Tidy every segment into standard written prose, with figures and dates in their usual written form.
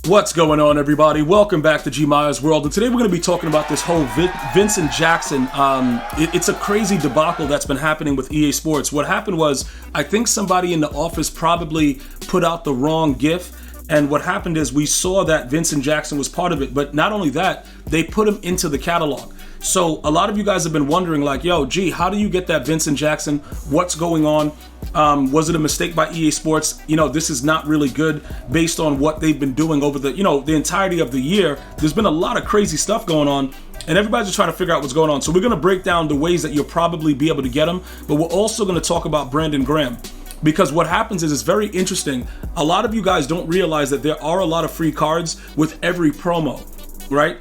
What's going on, everybody? Welcome back to GmiasWorld, and today we're going to be talking about this whole Vincent Jackson. It's a crazy debacle that's been happening with EA Sports. What happened was, I think somebody in the office probably put out the wrong GIF, and what happened is we saw that Vincent Jackson was part of it, but not only that, they put him into the catalog. So a lot of you guys have been wondering, like, yo, gee, how do you get that Vincent Jackson? What's going on? Was it a mistake by EA Sports? You know, this is not really good based on what they've been doing over the entirety of the year. There's been a lot of crazy stuff going on, and everybody's just trying to figure out what's going on. So we're going to break down the ways that you'll probably be able to get them, but we're also going to talk about Brandon Graham. Because what happens is, it's very interesting. A lot of you guys don't realize that there are a lot of free cards with every promo, right?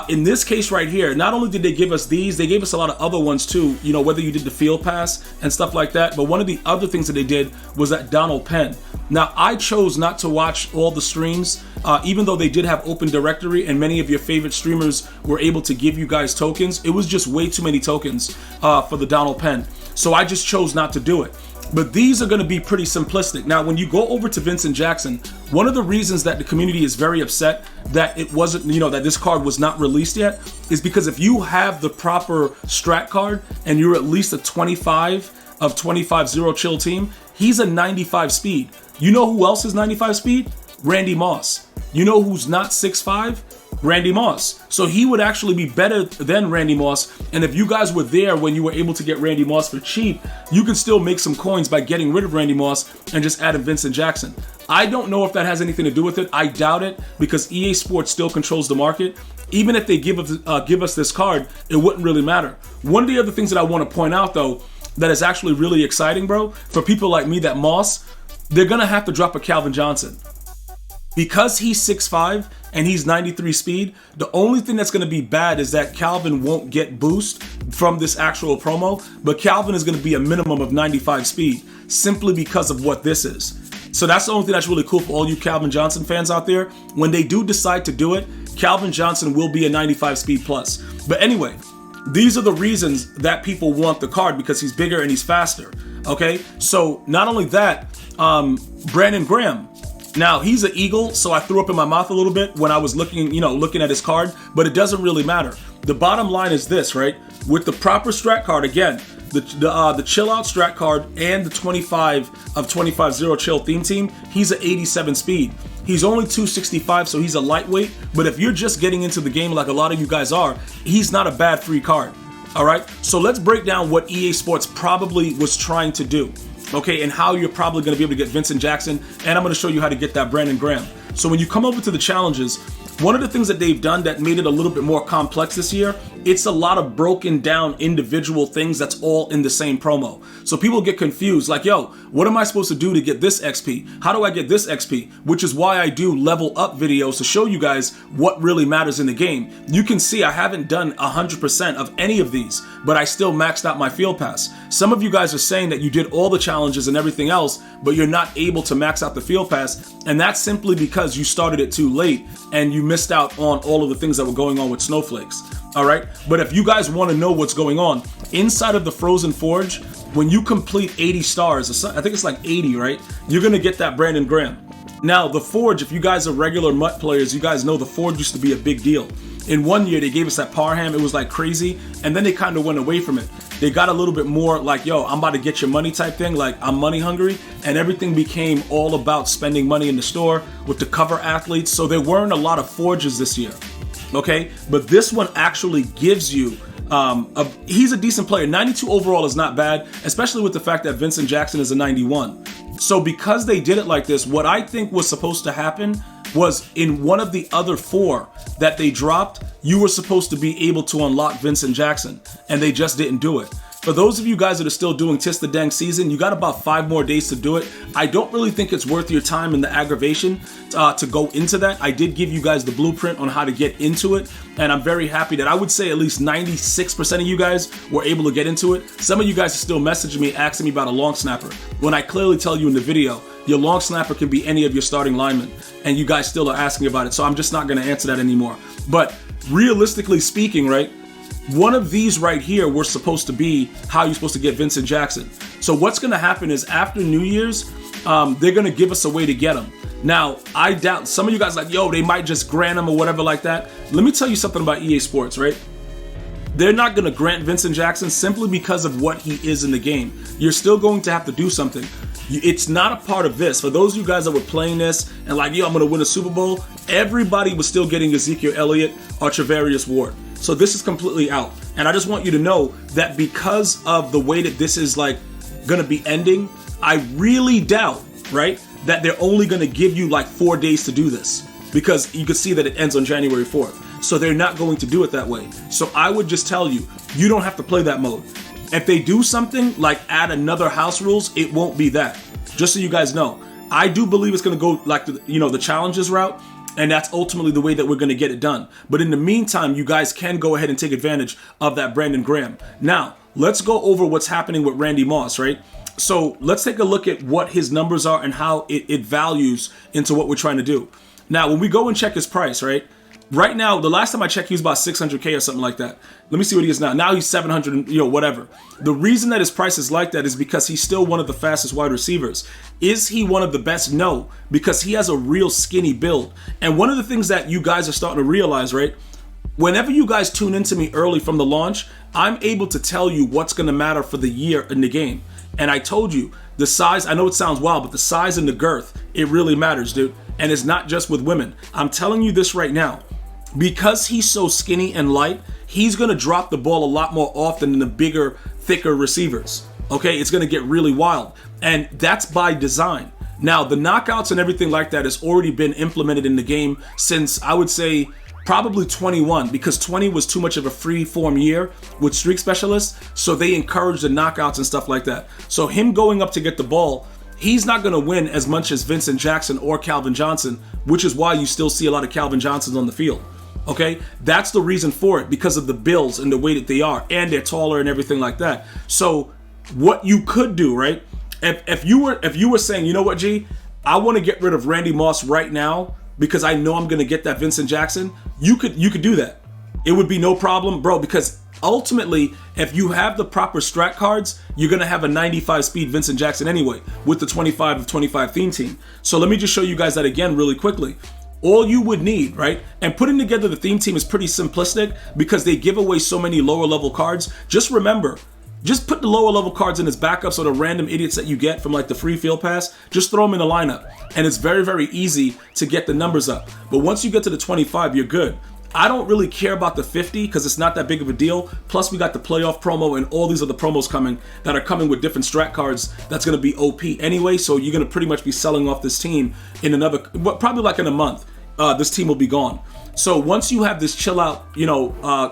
In this case right here, not only did they give us these, they gave us a lot of other ones too, you know, whether you did the field pass and stuff like that. But one of the other things that they did was that Donald Penn. Now, I chose not to watch all the streams, even though they did have open directory and many of your favorite streamers were able to give you guys tokens. It was just way too many tokens for the Donald Penn. So I just chose not to do it. But these are going to be pretty simplistic. Now, when you go over to Vincent Jackson, one of the reasons that the community is very upset that it wasn't, that this card was not released yet is because if you have the proper strat card and you're at least a 25 of 25-0 chill team, he's a 95 speed. You know who else is 95 speed? Randy Moss. You know who's not 6'5"? Randy Moss. So he would actually be better than Randy Moss. And if you guys were there when you were able to get Randy Moss for cheap, you can still make some coins by getting rid of Randy Moss and just adding Vincent Jackson. I don't know if that has anything to do with it. I doubt it, because EA Sports still controls the market. Even if they give us this card, it wouldn't really matter. One of the other things that I want to point out, though, that is actually really exciting, bro, for people like me, that Moss, they're going to have to drop a Calvin Johnson. Because he's 6'5" and he's 93 speed, the only thing that's going to be bad is that Calvin won't get boost from this actual promo, but Calvin is going to be a minimum of 95 speed, simply because of what this is. So that's the only thing that's really cool for all you Calvin Johnson fans out there. When they do decide to do it, Calvin Johnson will be a 95 speed plus. But anyway, these are the reasons that people want the card, because he's bigger and he's faster. Okay, so not only that, Brandon Graham. Now, he's an Eagle, so I threw up in my mouth a little bit when I was looking at his card, but it doesn't really matter. The bottom line is this, right? With the proper strat card, again, the chill out strat card and the 25 of 25-0 chill theme team, he's an 87 speed. He's only 265, so he's a lightweight, but if you're just getting into the game like a lot of you guys are, he's not a bad free card. All right, so let's break down what EA Sports probably was trying to do. Okay, and how you're probably going to be able to get Vincent Jackson, and I'm going to show you how to get that Brandon Graham. So when you come over to the challenges, one of the things that they've done that made it a little bit more complex this year, it's a lot of broken down individual things that's all in the same promo. So people get confused, like, yo, what am I supposed to do to get this XP? How do I get this XP? Which is why I do level up videos to show you guys what really matters in the game. You can see I haven't done 100% of any of these, but I still maxed out my field pass. Some of you guys are saying that you did all the challenges and everything else, but you're not able to max out the field pass, and that's simply because you started it too late and you missed out on all of the things that were going on with snowflakes. All right, but if you guys want to know what's going on inside of the Frozen Forge, when you complete 80 stars, I think it's like 80, right? You're gonna get that Brandon Graham. Now, the Forge, if you guys are regular MUT players, you guys know the Forge used to be a big deal. In one year, they gave us that Parham. It was like crazy, and then they kind of went away from it. They got a little bit more like, yo, I'm about to get your money type thing, like I'm money hungry, and everything became all about spending money in the store with the cover athletes. So there weren't a lot of Forges this year, okay? But this one actually gives you, he's a decent player. 92 overall is not bad, especially with the fact that Vincent Jackson is a 91. So because they did it like this, what I think was supposed to happen was in one of the other 4 that they dropped, you were supposed to be able to unlock Vincent Jackson, and they just didn't do it. For those of you guys that are still doing Tis the Dang season, you got about 5 more days to do it. I don't really think it's worth your time and the aggravation to go into that. I did give you guys the blueprint on how to get into it, and I'm very happy that I would say at least 96% of you guys were able to get into it. Some of you guys are still messaging me, asking me about a long snapper, when I clearly tell you in the video, your long snapper can be any of your starting linemen, and you guys still are asking about it, so I'm just not going to answer that anymore. But realistically speaking, right, one of these right here were supposed to be how you're supposed to get Vincent Jackson. So what's going to happen is after New Year's, they're going to give us a way to get him. Now, I doubt some of you guys like, yo, they might just grant him or whatever like that. Let me tell you something about EA Sports, right? They're not going to grant Vincent Jackson simply because of what he is in the game. You're still going to have to do something. It's not a part of this. For those of you guys that were playing this and like, yo, I'm going to win a Super Bowl, everybody was still getting Ezekiel Elliott or Trevarius Ward. So this is completely out. And I just want you to know that because of the way that this is like going to be ending, I really doubt, right, that they're only going to give you like 4 days to do this, because you can see that it ends on January 4th. So they're not going to do it that way. So I would just tell you, you don't have to play that mode. If they do something like add another house rules, it won't be that. Just so you guys know, I do believe it's going to go like the challenges route, and that's ultimately the way that we're going to get it done. But in the meantime, you guys can go ahead and take advantage of that Brandon Graham. Now, let's go over what's happening with Randy Moss, right? So let's take a look at what his numbers are and how it values into what we're trying to do. Now, when we go and check his price, right? Right now, the last time I checked, he was about 600K or something like that. Let me see what he is now. Now he's 700, whatever. The reason that his price is like that is because he's still one of the fastest wide receivers. Is he one of the best? No, because he has a real skinny build. And one of the things that you guys are starting to realize, right? Whenever you guys tune into me early from the launch, I'm able to tell you what's going to matter for the year in the game. And I told you, the size, I know it sounds wild, but the size and the girth, it really matters, dude. And it's not just with women. I'm telling you this right now. Because he's so skinny and light, he's going to drop the ball a lot more often than the bigger, thicker receivers. Okay, it's going to get really wild. And that's by design. Now, the knockouts and everything like that has already been implemented in the game since, I would say, probably 21, because 20 was too much of a free form year with streak specialists. So they encouraged the knockouts and stuff like that. So him going up to get the ball, he's not going to win as much as Vincent Jackson or Calvin Johnson, which is why you still see a lot of Calvin Johnsons on the field. Okay, that's the reason for it, because of the builds and the way that they are, and they're taller and everything like that. So what you could do, right? If you were saying, you know what, G, I want to get rid of Randy Moss right now because I know I'm going to get that Vincent Jackson, you could do that. It would be no problem, bro, because ultimately, if you have the proper strat cards, you're going to have a 95 speed Vincent Jackson anyway with the 25 of 25 theme team. So let me just show you guys that again really quickly. All you would need, right? And putting together the theme team is pretty simplistic because they give away so many lower level cards. Just remember, just put the lower level cards in as backups or the random idiots that you get from like the free field pass. Just throw them in the lineup. And it's very, very easy to get the numbers up. But once you get to the 25, you're good. I don't really care about the 50 because it's not that big of a deal. Plus, we got the playoff promo and all these other promos coming that are coming with different strat cards. That's going to be OP anyway. So you're going to pretty much be selling off this team in another, probably like in a month. This team will be gone. So once you have this chill out,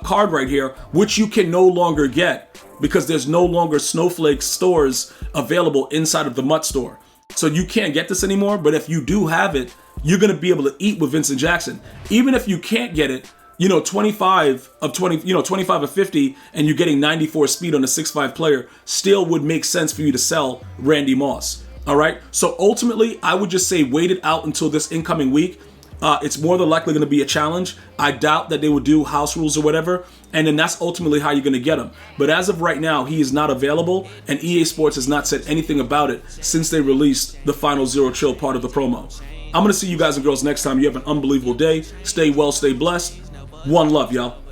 card right here, which you can no longer get because there's no longer Snowflake stores available inside of the Mutt store. So you can't get this anymore. But if you do have it, you're going to be able to eat with Vincent Jackson. Even if you can't get it, 25 of 20, 25 of 50, and you're getting 94 speed on a 6'5" player, still would make sense for you to sell Randy Moss. All right. So ultimately, I would just say wait it out until this incoming week. It's more than likely going to be a challenge. I doubt that they will do house rules or whatever. And then that's ultimately how you're going to get him. But as of right now, he is not available. And EA Sports has not said anything about it since they released the final Zero Chill part of the promo. I'm going to see you guys and girls next time. You have an unbelievable day. Stay well, stay blessed. One love, y'all.